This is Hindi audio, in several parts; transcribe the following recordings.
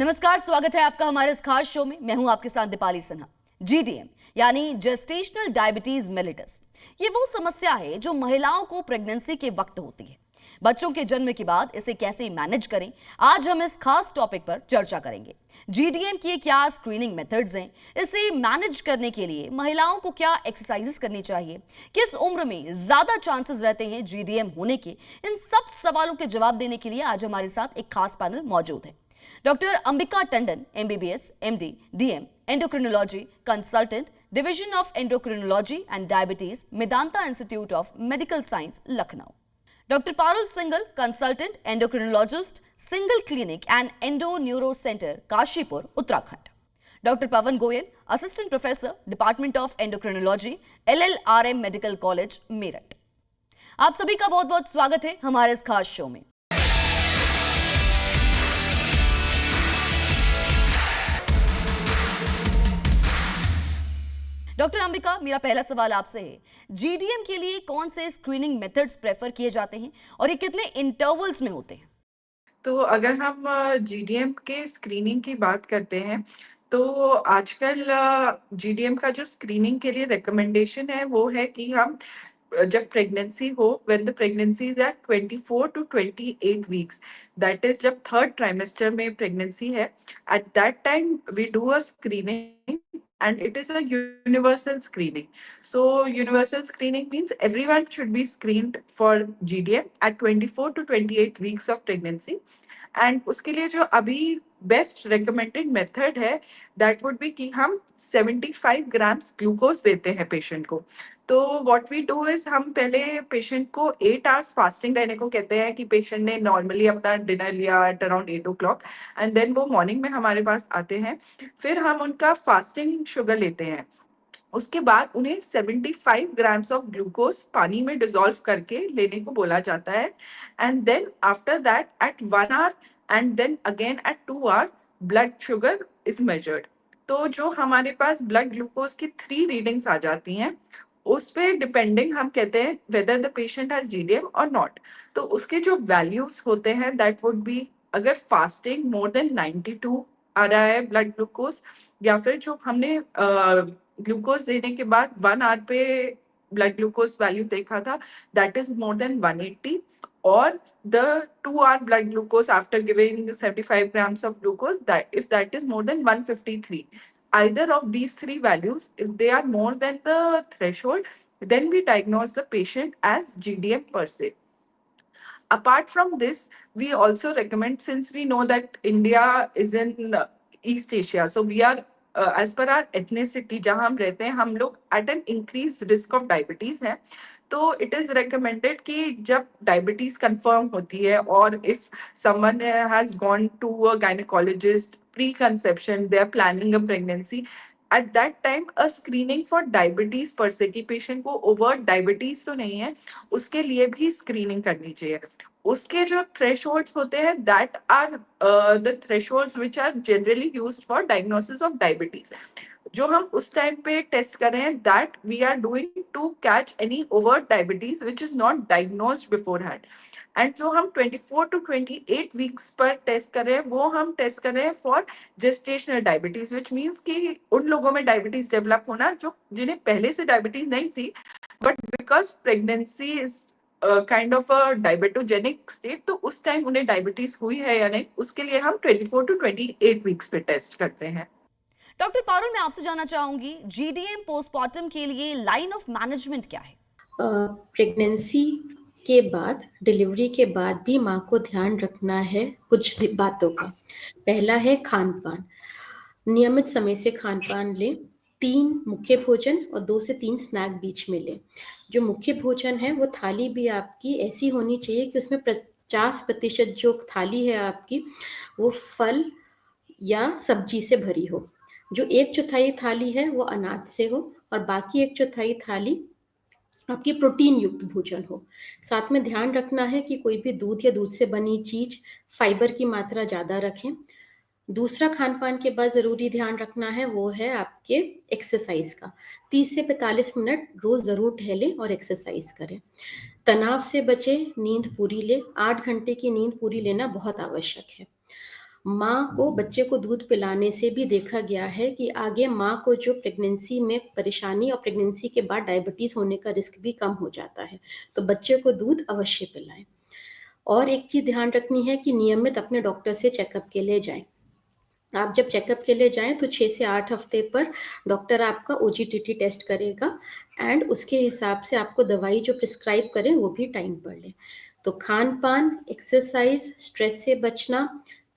नमस्कार, स्वागत है आपका हमारे इस खास शो में। मैं हूं आपके साथ दीपाली सिन्हा। जीडीएम यानी जेस्टेशनल डायबिटीज मेलिटस, ये वो समस्या है जो महिलाओं को प्रेगनेंसी के वक्त होती है। बच्चों के जन्म के बाद इसे कैसे मैनेज करें, आज हम इस खास टॉपिक पर चर्चा करेंगे। जीडीएम की क्या स्क्रीनिंग मेथड्स हैं, इसे मैनेज करने के लिए महिलाओं को क्या एक्सरसाइजेस करनी चाहिए, किस उम्र में ज्यादा चांसेस रहते हैं जीडीएम होने के, इन सब सवालों के जवाब देने के लिए आज हमारे साथ एक खास पैनल मौजूद है। Doctor Ambika Tandon, MBBS, MD, DM, endocrinology consultant, division of endocrinology and diabetes, Medanta institute of medical science, Lucknow. Doctor Parul single, consultant endocrinologist, single clinic and endo neuro centre, Kashipur, Uttarakhand. Doctor Pawan Goyal, assistant professor, department of endocrinology, LLRM medical college, Meerut. आप सभी का बहुत बहुत स्वागत है हमारे इस खास शो में। डॉक्टर अंबिका, मेरा पहला सवाल आपसे है, जीडीएम के लिए कौन से स्क्रीनिंग मेथड्स प्रेफर किए जाते हैं और ये कितने इंटरवल्स में होते हैं? तो अगर हम जीडीएम के स्क्रीनिंग की बात करते हैं, तो आजकल जीडीएम का जो स्क्रीनिंग के लिए रिकमेंडेशन है, वो है कि हम जब प्रेगनेंसी हो, when the pregnancy is at 24 to 28 weeks, that is जब थर्ड ट्राइमेस्टर में प्रेगनेंसी है, at that time we do a screening and it is a universal screening. So universal screening means everyone should be screened for GDM at 24 to 28 weeks of pregnancy. And उसके लिए जो अभी बेस्ट रिकमेंडेड मेथड है, दैट वुड बी कि हम 75 ग्राम्स ग्लूकोज देते हैं पेशेंट को। तो व्हाट वी डू इज, हम पहले पेशेंट को 8 आवर्स फास्टिंग रहने को कहते हैं कि पेशेंट ने नॉर्मली अपना डिनर लिया at around 8 o'clock, and then वो मॉर्निंग में हमारे पास आते हैं। फिर हम उनका फास्टिंग शुगर लेते हैं। उसके बाद उन्हें 75 ग्राम्स ऑफ ग्लूकोज पानी में डिसॉल्व करके लेने को बोला जाता है, and then after that at 1 hour and then again at 2 hour blood sugar is measured. तो जो हमारे पास ब्लड ग्लूकोज की 3 रीडिंग्स आ जाती हैं, उस पे डिपेंडिंग हम कहते हैं whether the patient has GDM और नॉट। तो उसके जो वैल्यूज होते हैं, दैट वुड बी, अगर फास्टिंग मोर देन 92 आ रहा है ब्लड ग्लूकोज, या फिर जो हमने ग्लूकोज देने के बाद 1 hour पे ब्लड ग्लूकोज वैल्यू देखा था, दैट इज मोर देन 180, और the 2 hour blood glucose after giving 75 grams of glucose, that if that is more than 153, either of these three values, if they are more than the threshold, then we diagnose the patient as GDM per se. Apart from this, we also recommend, since we know that India is in East Asia, so we are as per our ethnicity, जहाँ हम रहते हैं, हम लोग at an increased risk of diabetes हैं। तो इट इज रिकमेंडेड कि जब डायबिटीज कंफर्म होती है, और if someone has gone to a gynaecologist pre conception, they are planning a pregnancy, at that time a screening for diabetes per se, कि पेशेंट को ओवर डायबिटीज तो नहीं है, उसके लिए भी स्क्रीनिंग करनी चाहिए। उसके जो थ्रेशोल्ड्स होते हैं, that are the thresholds which are generally used for diagnosis of diabetes. जो हम उस टाइम पे टेस्ट कर रहे हैं, that we are doing to catch any overt diabetes which is not diagnosed beforehand. And जो हम 24 टू 28 वीक्स पर टेस्ट कर रहे हैं, वो हम टेस्ट कर रहे हैं for gestational diabetes, which means कि उन लोगों में डायबिटीज डेवलप होना जो जिन्हें पहले से डायबिटीज नहीं थी, but because pregnancy is kind of a diabetogenic state, तो उस टाइम उन्हें डायबिटीज हुई है या नहीं, उसके लिए हम 24 टू 28 वीक्स पे टेस्ट करते हैं। डॉक्टर पारुल, मैं आपसे जानना चाहूंगी, जीडीएम पोस्टमार्टम के लिए लाइन ऑफ मैनेजमेंट क्या है? प्रेगनेंसी के बाद, डिलीवरी के बाद भी माँ को ध्यान रखना है कुछ बातों का। पहला है खान पान। नियमित समय से खान पान लें। 3 मुख्य भोजन और 2 से 3 स्नैक बीच में लें। जो मुख्य भोजन है, वो थाली भी आपकी ऐसी होनी चाहिए कि उसमें 50% जो थाली है आपकी, वो फल या सब्जी से भरी हो। जो 1/4 थाली है वो अनाज से हो, और बाकी 1/4 थाली आपकी प्रोटीन युक्त भोजन हो। साथ में ध्यान रखना है कि कोई भी दूध या दूध से बनी चीज, फाइबर की मात्रा ज़्यादा रखें। दूसरा खान पान के बाद ज़रूरी ध्यान रखना है, वो है आपके एक्सरसाइज का। 30 से 45 मिनट रोज ज़रूर टहलें और एक्सरसाइज करें। तनाव से बचें, नींद पूरी लें। 8 घंटे की नींद पूरी लेना बहुत आवश्यक है। माँ को बच्चे को दूध पिलाने से भी देखा गया है कि आगे माँ को जो प्रेगनेंसी में परेशानी और प्रेगनेंसी के बाद डायबिटीज़ होने का रिस्क भी कम हो जाता है। तो बच्चे को दूध अवश्य पिलाएँ। और एक चीज़ ध्यान रखनी है कि नियमित अपने डॉक्टर से चेकअप के लिए जाएँ। आप जब चेकअप के लिए जाएँ तो 6 से 8 हफ्ते पर डॉक्टर आपका ओजीटीटी टेस्ट करेगा एंड उसके हिसाब से आपको दवाई जो प्रिस्क्राइब करें वो भी टाइम पर लें। तो खान-पान, एक्सरसाइज़, स्ट्रेस से बचना,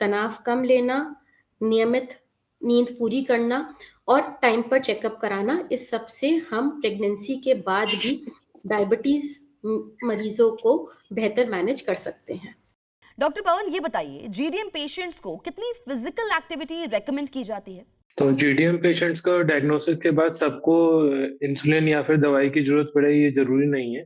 तनाव कम लेना, नियमित नींद पूरी करना और टाइम पर चेकअप कराना, इस सब से हम प्रेगनेंसी के बाद भी डायबिटीज़ मरीज़ों को बेहतर मैनेज कर सकते हैं। डॉक्टर पवन, ये बताइए, जीडीएम पेशेंट्स को कितनी फिजिकल एक्टिविटी रेकमेंड की जाती है? तो जीडीएम पेशेंट्स को डायग्नोसिस के बाद सबको इंसुलिन या फिर दवाई की ज़रूरत पड़े ये ज़रूरी नहीं है।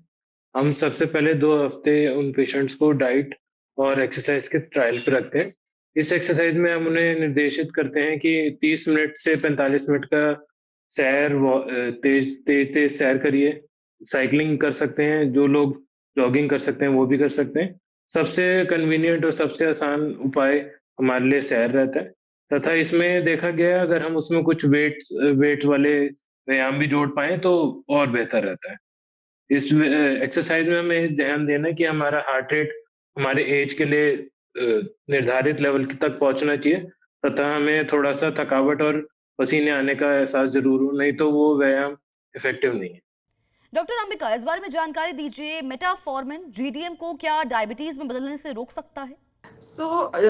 हम सबसे पहले 2 हफ्ते उन पेशेंट्स को डाइट और एक्सरसाइज के ट्रायल पे रखते हैं। इस एक्सरसाइज में हम उन्हें निर्देशित करते हैं कि 30 मिनट से 45 मिनट का तेज़-तेज़ सैर करिए। साइक्लिंग कर सकते हैं, जो लोग जॉगिंग कर सकते हैं वो भी कर सकते हैं। सबसे कन्वीनिएंट और सबसे आसान उपाय हमारे लिए सैर रहता है। तथा इसमें देखा गया है अगर हम उसमें कुछ वेट्स वाले व्यायाम भी जोड़ पाएँ तो और बेहतर रहता है। एक्सरसाइज में हमें ध्यान देना है कि हमारा हार्ट रेट हमारे एज के लिए निर्धारित लेवल तक पहुँचना चाहिए तथा हमें थोड़ा-सा थकावट और पसीने आने का एहसास ज़रूर हो, नहीं तो वो व्यायाम इफ़ेक्टिव नहीं है। डॉक्टर अंबिका, इस बारे में जानकारी दीजिए, मेटाफॉर्मिन जीडीएम को क्या डायबिटीज में बदलने से रोक सकता है?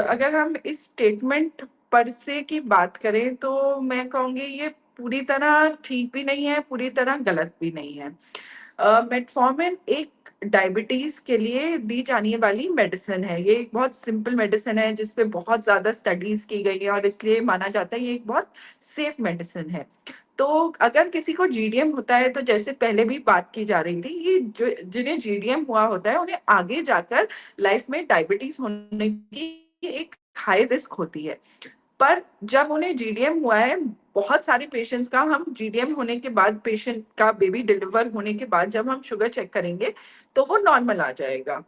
अगर हम इस स्टेटमेंट पर से की बात करें तो मैं कहूँगी ये पूरी तरह ठीक भी नहीं है, पूरी तरह गलत भी नहीं है। मेटफॉर्मिन एक डायबिटीज़ के लिए दी जाने वाली मेडिसिन है। ये एक बहुत सिंपल मेडिसिन है जिस पे बहुत ज़्यादा स्टडीज़ की गई है और इसलिए माना जाता है ये एक बहुत सेफ मेडिसिन है। तो अगर किसी को जीडीएम होता है तो जैसे पहले भी बात की जा रही थी, ये जो जिन्हें जीडीएम हुआ होता है उन्हें आगे जाकर लाइफ में डायबिटीज़ होने की एक हाई रिस्क होती है। पर जब उन्हें जीडीएम हुआ है, बहुत सारे पेशेंट्स का हम जीडीएम होने के बाद पेशेंट का बेबी डिलीवर होने के बाद जब हम शुगर चेक करेंगे, तो वो नॉर्मल आ जाएगा।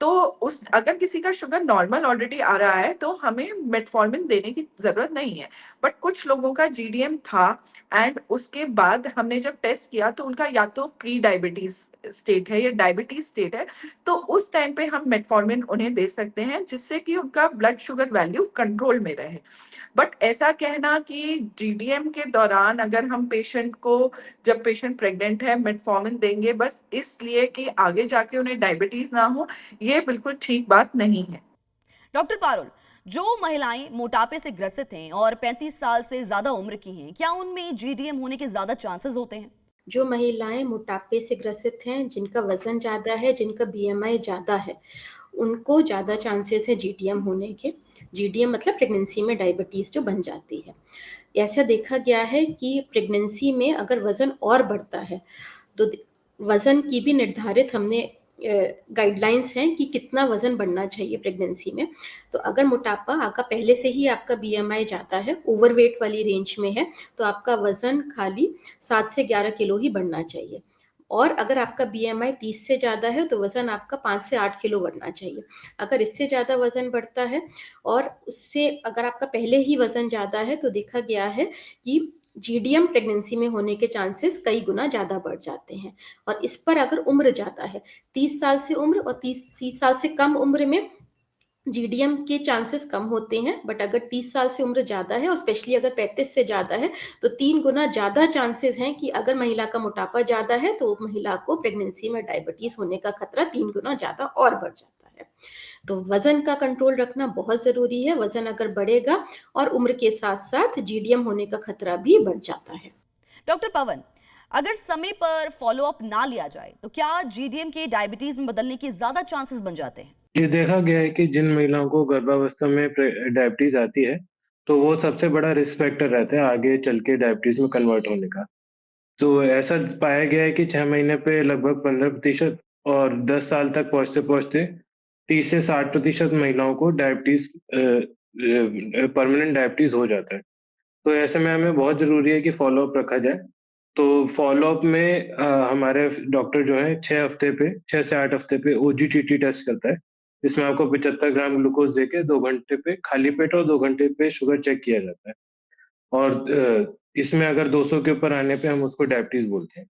तो उस अगर किसी का शुगर नॉर्मल ऑलरेडी आ रहा है, तो हमें मेटफॉर्मिन देने की ज़रूरत नहीं है। बट कुछ लोगों का जीडीएम था एंड उसके बाद हमने जब टेस्ट किया तो उनका या तो प्री डायबिटीज़ स्टेट है या डायबिटीज़ स्टेट है, तो उस टाइम पे हम मेटफॉर्मिन उन्हें दे सकते हैं जिससे कि उनका ब्लड शुगर वैल्यू कंट्रोल में रहे। बट ऐसा कहना कि जीडीएम के दौरान अगर हम पेशेंट को जब पेशेंट प्रेग्नेंट है मेटफॉर्मिन देंगे बस इसलिए कि आगे जाके उन्हें डायबिटीज़ ना हो, ये बिल्कुल ठीक बात नहीं है। डॉक्टर पारुल, जो महिलाएं मोटापे से ग्रसित हैं और 35 साल से ज्यादा उम्र की हैं, क्या उनमें जीडीएम होने के ज्यादा चांसेस होते हैं? जो महिलाएं मोटापे से ग्रसित हैं, जिनका वजन ज़्यादा है, जिनका बीएमआई ज़्यादा है, उनको ज़्यादा चांसेस है जीडीएम होने के। जीडीएम मतलब प्रेगनेंसी में डायबिटीज़ जो बन जाती है। ऐसा देखा गया है कि प्रेगनेंसी में अगर वज़न और बढ़ता है, तो वज़न की भी निर्धारित हमने गाइडलाइंस हैं कि कितना वज़न बढ़ना चाहिए प्रेगनेंसी में। तो अगर मोटापा आपका पहले से ही आपका बीएमआई ज़्यादा है, ओवरवेट वाली रेंज में है, तो आपका वज़न खाली 7 से 11 किलो ही बढ़ना चाहिए। और अगर आपका बीएमआई 30 से ज़्यादा है, तो वज़न आपका 5 से 8 किलो बढ़ना चाहिए। अगर इससे ज़्यादा वज़न बढ़ता है और उससे अगर आपका पहले ही वज़न ज़्यादा है, तो देखा गया है कि जीडीएम प्रेगनेंसी में होने के चांसेस कई गुना ज़्यादा बढ़ जाते हैं। और इस पर अगर उम्र ज़्यादा है, 30 साल से उम्र और 30 साल से कम उम्र में जीडीएम के चांसेस कम होते हैं, बट अगर 30 साल से उम्र ज़्यादा है और स्पेशली अगर 35 से ज़्यादा है, तो 3 गुना ज़्यादा चांसेस हैं कि अगर महिला का मोटापा ज़्यादा है, तो महिला को प्रेगनेंसी में डायबिटीज़ होने का खतरा 3 गुना ज़्यादा और बढ़ जाता है। तो वज़न का कंट्रोल रखना बहुत ज़रूरी है। वज़न अगर बढ़ेगा और उम्र के साथ-साथ जीडीएम होने का खतरा भी बढ़ जाता है। डॉक्टर पवन, अगर समय पर फॉलोअप ना लिया जाए, तो क्या जीडीएम के डायबिटीज में बदलने के ज्यादा चांसेस बन जाते हैं? ये देखा गया है कि जिन महिलाओं को गर्भावस्था में डायबिटीज आती है, तो वो सबसे बड़ा रिस्क फैक्टर रहता है आगे चल के डायबिटीज में कन्वर्ट होने का। तो ऐसा पाया गया है कि 6 महीने पे लगभग 15% और 10 साल तक पहुँचते-पहुँचते 30 से 60% महिलाओं को परमानेंट डायबिटीज हो जाता है। तो ऐसे में हमें बहुत ज़रूरी है कि फ़ॉलो-अप रखा जाए। तो फ़ॉलो-अप में हमारे डॉक्टर जो हैं 6 से 8 हफ्ते पे ओजीटीटी टेस्ट करता है, इसमें आपको 75 ग्राम ग्लूकोज देके 2 घंटे पे खाली पेट और 2 घंटे पे शुगर चेक किया जाता है। और इसमें अगर 200 के ऊपर आने पे हम उसको डायबिटीज़ बोलते हैं।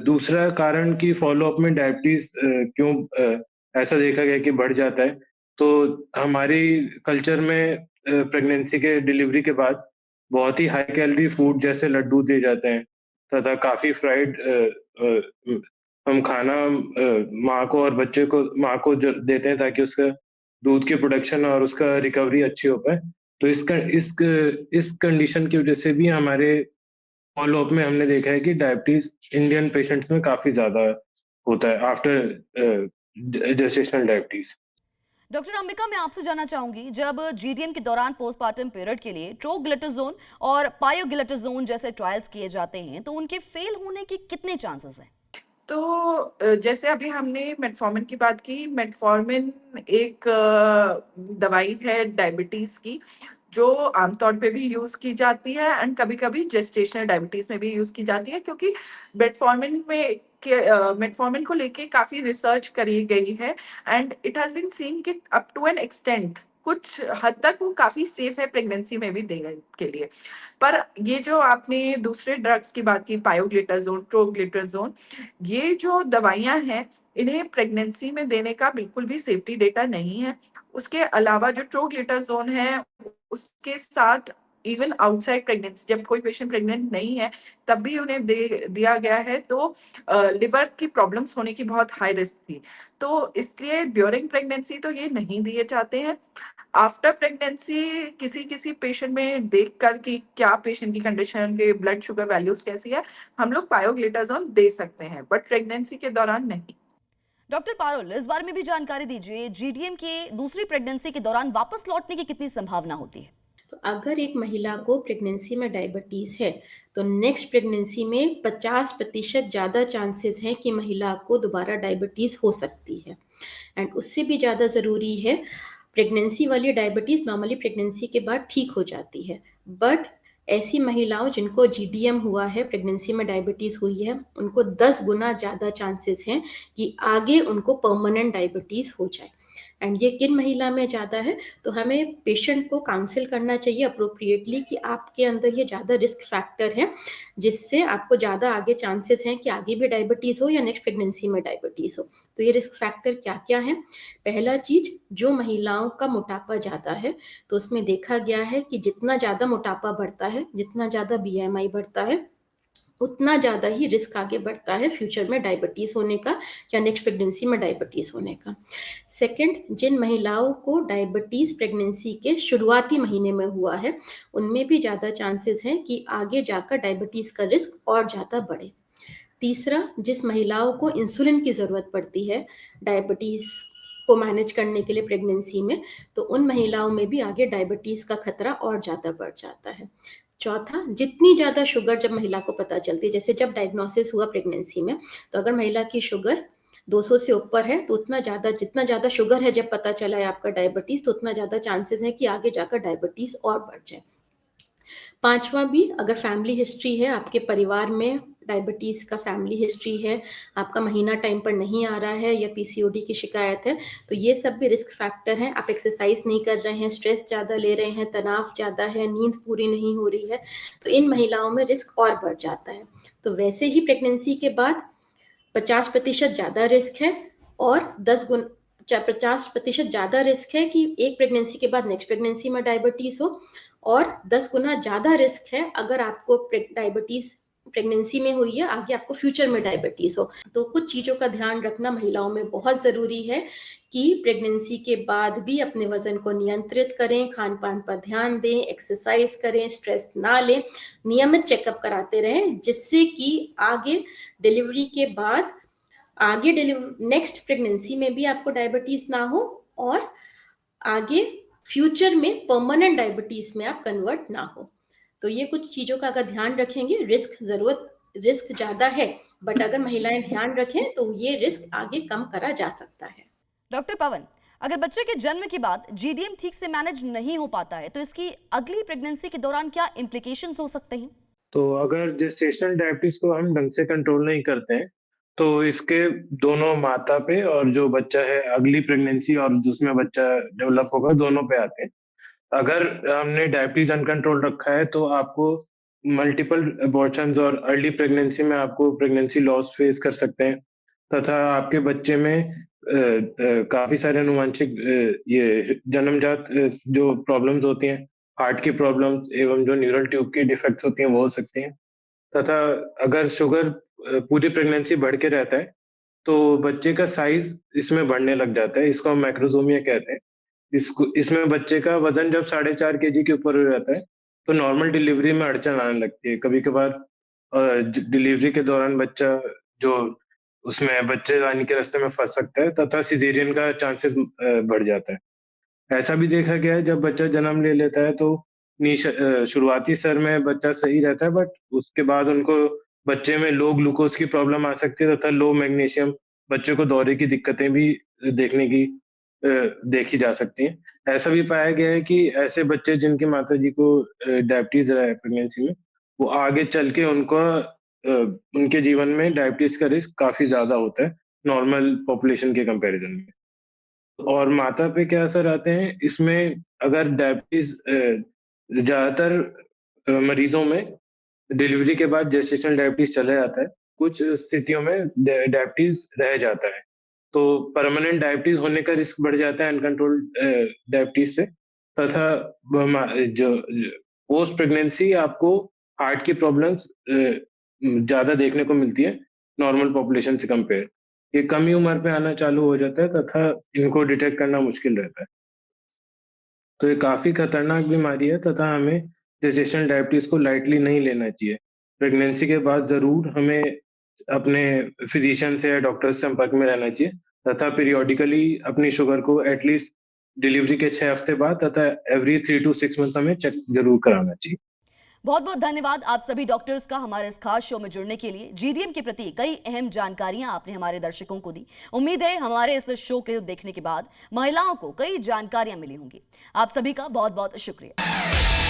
दूसरा कारण कि फ़ॉलो-अप में डायबिटीज़ क्यों ऐसा देखा गया कि बढ़ जाता है, तो हमारी कल्चर में प्रेगनेंसी के डिलीवरी के बाद बहुत ही हाई कैलोरी फूड जैसे लड्डू दिए जाते हैं तथा काफ़ी फ्राइड हम खाना माँ को और बच्चे को माँ को ज देते हैं ताकि उसका दूध की प्रोडक्शन और उसका रिकवरी अच्छी हो पाए। तो इस कंडीशन की वज़ह से भी हमारे फ़ॉलो-अप में हमने देखा है कि डायबिटीज़ इंडियन पेशेंट्स में काफ़ी ज़्यादा होता है after gestational diabetes. Doctor Ambika, मैं आपसे जानना चाहूंगी, जब जीडीएम के दौरान पोस्टमार्टम पीरियड के लिए ट्रोग्लिटोजोन और पायोग्लिटोजोन जैसे ट्रायल्स किए जाते हैं, तो उनके फेल होने के कितने चांसेस हैं? तो जैसे अभी हमने मेटफॉर्मिन की बात की, मेटफॉर्मिन एक दवाई है डायबिटीज़ की, जो आमतौर पे भी यूज़ की जाती है एंड कभी-कभी जेस्टेशनल डायबिटीज़ में भी यूज़ की जाती है, क्योंकि मेटफॉर्मिन को लेके काफ़ी रिसर्च करी गई है and it has been seen कि अप टू एन एक्सटेंट कुछ हद तक वो काफ़ी सेफ है प्रेगनेंसी में भी देने के लिए। पर ये जो आपने दूसरे ड्रग्स की बात की, पायोग्लिटाज़ोन, ट्रोग्लिटोज़ोन, ये जो दवाइयाँ हैं, इन्हें प्रेगनेंसी में देने का बिल्कुल भी सेफ्टी डेटा नहीं है। उसके अलावा जो ट्रोग्लिटोज़ोन है, उसके साथ इवन आउटसाइड प्रेगनेंसी, जब कोई पेशेंट प्रेग्नेंट नहीं है, तब भी उन्हें दिया गया है, तो लिवर की प्रॉब्लम्स होने की बहुत हाई रिस्क थी। तो इसलिए ड्यूरिंग प्रेगनेंसी तो ये नहीं दिए जाते हैं। आफ्टर प्रेगनेंसी किसी-किसी पेशेंट में देखकर कि क्या पेशेंट की कंडीशन, के ब्लड शुगर वैल्यूज़ कैसी है, हम लोग पायोग्लिटाज़ोन दे सकते हैं, बट प्रेगनेंसी के दौरान नहीं। डॉक्टर पारुल, इस बारे में भी जानकारी दीजिए, जीडीएम के दूसरी प्रेगनेंसी के दौरान वापस लौटने की कितनी संभावना होती है? तो अगर एक महिला को प्रेगनेंसी में डायबिटीज़ है, तो नेक्स्ट प्रेगनेंसी में 50% ज़्यादा चांसेस हैं कि महिला को दोबारा डायबिटीज़ हो सकती है। एंड उससे भी ज़्यादा ज़रूरी है, प्रेगनेंसी वाली डायबिटीज़ नॉर्मली प्रेगनेंसी के बाद ठीक हो जाती है। बट ऐसी महिलाओं जिनको जीडीएम हुआ है, प्रेगनेंसी में डायबिटीज़ हुई है, उनको 10 गुना ज़्यादा चांसेस हैं कि आगे उनको परमानेंट डायबिटीज़ हो जाए। एंड ये किन महिला में ज़्यादा है, तो हमें पेशेंट को काउंसल करना चाहिए अप्रोप्रिएटली कि आपके अंदर ये ज़्यादा रिस्क फैक्टर है, जिससे आपको ज़्यादा आगे चांसेस हैं कि आगे भी डायबिटीज़ हो या नेक्स्ट प्रेगनेंसी में डायबिटीज़ हो। तो ये रिस्क फैक्टर क्या-क्या हैं? पहला चीज़, जो महिलाओं का मोटापा ज़्यादा है, तो उसमें देखा गया है कि जितना ज़्यादा मोटापा बढ़ता है, जितना ज़्यादा बीएमआई बढ़ता है, उतना ज़्यादा ही रिस्क आगे बढ़ता है फ्यूचर में डायबिटीज़ होने का या नेक्स्ट प्रेगनेंसी में डायबिटीज़ होने का। सेकंड, जिन महिलाओं को डायबिटीज़ प्रेगनेंसी के शुरुआती महीने में हुआ है, उनमें भी ज़्यादा चांसेस हैं कि आगे जाकर डायबिटीज़ का रिस्क और ज़्यादा बढ़े। तीसरा, जिस महिलाओं को इंसुलिन की ज़रूरत पड़ती है डायबिटीज़ को मैनेज करने के लिए प्रेगनेंसी में, तो उन महिलाओं में भी आगे डायबिटीज़ का खतरा और ज़्यादा बढ़ जाता है। चौथा, जितनी ज़्यादा शुगर जब महिला को पता चलती है, जैसे जब डायग्नोसिस हुआ प्रेगनेंसी में, तो अगर महिला की शुगर 200 से ऊपर है, तो जितना ज़्यादा शुगर है जब पता चला है आपका डायबिटीज़, तो उतना ज़्यादा चांसेस है कि आगे जाकर डायबिटीज़ और बढ़ जाए। पाँचवाँ भी, अगर फैमिली हिस्ट्री है, आपके परिवार में डायबिटीज़ का फैमिली हिस्ट्री है, आपका महीना टाइम पर नहीं आ रहा है या पीसीओडी की शिकायत है, तो ये सब भी रिस्क फैक्टर हैं। आप एक्सरसाइज़ नहीं कर रहे हैं, स्ट्रेस ज़्यादा ले रहे हैं, तनाव ज़्यादा है, नींद पूरी नहीं हो रही है, तो इन महिलाओं में रिस्क और बढ़ जाता है। तो वैसे ही प्रेगनेंसी के बाद 50% ज़्यादा रिस्क है और 50% ज़्यादा रिस्क है कि एक प्रेगनेंसी के बाद नेक्स्ट प्रेगनेंसी में डायबिटीज़ हो, और 10 गुना ज़्यादा रिस्क है अगर आपको डायबिटीज़ प्रेगनेंसी में हुई है, आगे आपको फ्यूचर में डायबिटीज़ हो। तो कुछ चीज़ों का ध्यान रखना महिलाओं में बहुत ज़रूरी है कि प्रेगनेंसी के बाद भी अपने वज़न को नियंत्रित करें, खान-पान पर ध्यान दें, एक्सरसाइज़ करें, स्ट्रेस ना लें, नियमित चेकअप कराते रहें, जिससे कि आगे डिलीवरी के बाद नेक्स्ट प्रेगनेंसी में भी आपको डायबिटीज़ ना हो और आगे फ्यूचर में परमानेंट डायबिटीज़ में आप कन्वर्ट ना हो। तो ये कुछ चीज़ों का अगर ध्यान रखेंगे, रिस्क ज़्यादा है, बट अगर महिलाएं ध्यान रखें तो ये रिस्क आगे कम करा जा सकता है। डॉक्टर पवन, अगर बच्चे के जन्म के बाद जीडीएम ठीक से मैनेज नहीं हो पाता है, तो इसकी अगली प्रेगनेंसी के दौरान क्या इम्प्लीकेशंस हो सकते हैं? तो अगर जेस्टेशनल डायबिटीज़ को हम ढंग से कंट्रोल नहीं करते हैं, तो इसके दोनों माता पे और जो बच्चा है अगली प्रेगनेंसी और जिसमें बच्चा डेवलप होगा दोनों पे आते हैं। अगर हमने डायबिटीज अनकंट्रोल रखा है तो आपको मल्टीपल अबॉर्शंस और अर्ली प्रेगनेंसी में आपको प्रेगनेंसी लॉस फेस कर सकते हैं तथा आपके बच्चे में काफी सारे अनुवांशिक ये जन्मजात जो प्रॉब्लम्स होती हैं, हार्ट की प्रॉब्लम्स एवं जो न्यूरल ट्यूब की डिफेक्ट्स होती हैं वो हो सकती हैं तथा अगर शुगर पूरी प्रेगनेंसी बढ़ के रहता है तो बच्चे का साइज इसमें बढ़ने लग जाता है, इसको हम मैक्रोसोमिया कहते हैं। इसमें बच्चे का वजन जब 4.5 केजी के ऊपर हो जाता है तो नॉर्मल डिलीवरी में अड़चन आने लगती है। कभी कभार डिलीवरी के दौरान बच्चा जो उसमें बच्चे लाने के रास्ते में फंस सकता है तथा सिजेरियन का चांसेस बढ़ जाता है। ऐसा भी देखा गया है जब बच्चा जन्म ले लेता है तो शुरुआती स्तर में बच्चा सही रहता है बट उसके बाद उनको बच्चे में लो ग्लूकोज की प्रॉब्लम आ सकती है तथा लो मैग्नीशियम, बच्चे को दौरे की दिक्कतें भी देखने की देखी जा सकती हैं। ऐसा भी पाया गया है कि ऐसे बच्चे जिनकी माताजी को डायबिटीज है प्रेगनेंसी में, वो आगे चल के उनके जीवन में डायबिटीज का रिस्क काफी ज्यादा होता है नॉर्मल पॉपुलेशन के कंपैरिजन में। और माता पे क्या असर आते हैं इसमें, अगर डायबिटीज ज्यादातर मरीजों में डिलीवरी के बाद जेस्टेशनल डायबिटीज चला जाता है, कुछ स्थितियों में डायबिटीज रह जाता है तो परमानेंट डायबिटीज होने का रिस्क बढ़ जाता है अनकंट्रोल्ड डायबिटीज से तथा जो पोस्ट प्रेगनेंसी आपको हार्ट की प्रॉब्लम्स ज्यादा देखने को मिलती है नॉर्मल पॉपुलेशन से कंपेयर। ये कम ही उम्र पे आना चालू हो जाता है तथा इनको डिटेक्ट करना मुश्किल रहता है। तो ये काफ़ी खतरनाक बीमारी है तथा हमें जेस्टेशनल डायबिटीज़ को लाइटली नहीं लेना चाहिए। प्रेगनेंसी के बाद ज़रूर हमें अपने फिजिशियन से या डॉक्टर से संपर्क में रहना चाहिए तथा पीरियोडिकली अपनी शुगर को एटलीस्ट डिलीवरी के 6 हफ्ते बाद तथा एवरी 3 टू 6 मंथ हमें चेक ज़रूर कराना चाहिए। बहुत बहुत धन्यवाद आप सभी डॉक्टर्स का हमारे इस खास शो में जुड़ने के लिए। जीडीएम के प्रति कई अहम जानकारियां आपने हमारे दर्शकों को दी। उम्मीद है हमारे इस शो के देखने के बाद महिलाओं को कई जानकारियां मिली होंगी। आप सभी का बहुत बहुत शुक्रिया।